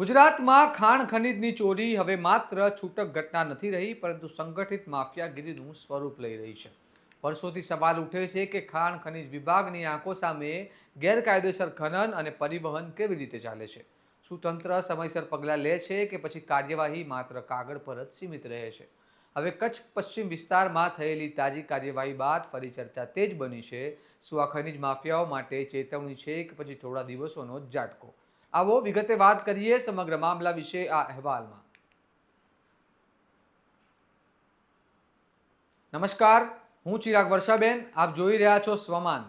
ગુજરાતમાં ખાણ ખનીજની ચોરી હવે માત્ર છૂટક ઘટના નથી રહી, પરંતુ સંગઠિત માફિયાગીરીનું સ્વરૂપ લઈ રહી છે. વર્ષોથી સવાલ ઉઠે છે કે ખાણ ખનીજ વિભાગની આંખો સામે ગેરકાયદેસર ખનન અને પરિવહન કેવી રીતે ચાલે છે. શું તંત્ર સમયસર પગલાં લે છે કે પછી કાર્યવાહી માત્ર કાગળ પર જ સીમિત રહે છે? હવે કચ્છ પશ્ચિમ વિસ્તારમાં થયેલી તાજી કાર્યવાહી બાદ ફરી ચર્ચા તેજ બની છે. શું આ ખનીજ માફિયાઓ માટે ચેતવણી છે કે પછી થોડા દિવસોનો જ ઝાટકો? આવો વિગતે વાત કરીએ સમગ્ર મામલા વિશે આ અહેવાલમાં. નમસ્કાર, હું ચિરાગ વર્ષાબેન. આપ જોઈ રહ્યા છો સ્વમાન.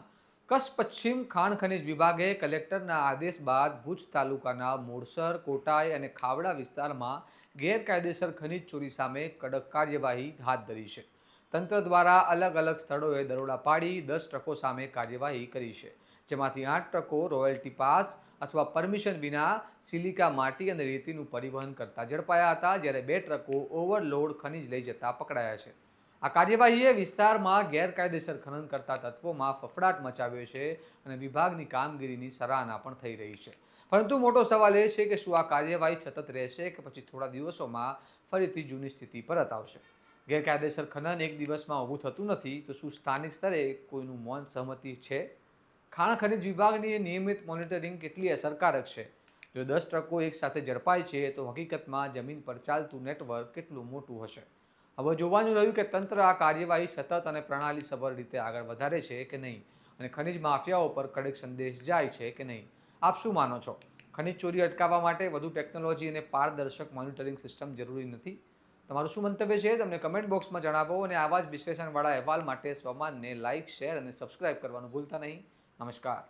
કચ્છ પશ્ચિમ ખાણ ખનીજ વિભાગે કલેક્ટરના આદેશ બાદ ભુજ તાલુકાના મોરસર, કોટાઈ અને ખાવડા વિસ્તારમાં ગેરકાયદેસર ખનીજ ચોરી સામે કડક કાર્યવાહી હાથ ધરી છે. તંત્ર દ્વારા અલગ અલગ સ્થળોએ દરોડા પાડી 10 ટ્રકો સામે કાર્યવાહી કરી છે, જેમાંથી 8 ટ્રકો રોયલ્ટી પાસ અથવા પરમિશન વિના સિલિકા માટી અને રેતીનું પરિવહન કરતા ઝડપાયા હતા, જ્યારે 2 ટ્રકો ઓવરલોડ ખનીજ લઈ જતા પકડાયા છે. આ કાર્યવાહીએ વિસ્તારમાં ગેરકાયદેસર ખનન કરતા તત્વોમાં ફફડાટ મચાવ્યો છે અને વિભાગની કામગીરીની સરાહના પણ થઈ રહી છે. પરંતુ મોટો સવાલ એ છે કે શું આ કાર્યવાહી સતત રહેશે કે પછી થોડા દિવસોમાં ફરીથી જૂની સ્થિતિ પરત આવશે? ગેરકાયદેસર ખનન એક દિવસમાં ઊભું થતું નથી, તો શું સ્થાનિક સ્તરે કોઈનું મૌન સહમતિ છે? ખાણ ખનીજ વિભાગની નિયમિત મોનિટરિંગ કેટલી અસરકારક છે? જો 10 ટ્રકો એક સાથે ઝડપાય છે તો હકીકતમાં જમીન પર ચાલતું નેટવર્ક કેટલું મોટું હશે? હવે જોવાનું રહ્યું કે તંત્ર આ કાર્યવાહી સતત અને પ્રણાલીસભર રીતે આગળ વધારે છે કે નહીં, અને ખનીજ માફિયાઓ પર કડક સંદેશ જાય છે કે નહીં. આપ શું માનો છો? ખનીજ ચોરી અટકાવવા માટે વધુ ટેકનોલોજી અને પારદર્શક મોનિટરિંગ સિસ્ટમ જરૂરી નથી? તમારું શું મંતવ્ય છે તમને કમેન્ટ બોક્સમાં જણાવો, અને આવા જ વિશ્લેષણવાળા અહેવાલ માટે સ્વમાનને લાઇક, શેર અને સબસ્ક્રાઇબ કરવાનું ભૂલતા નહીં. નમસ્કાર.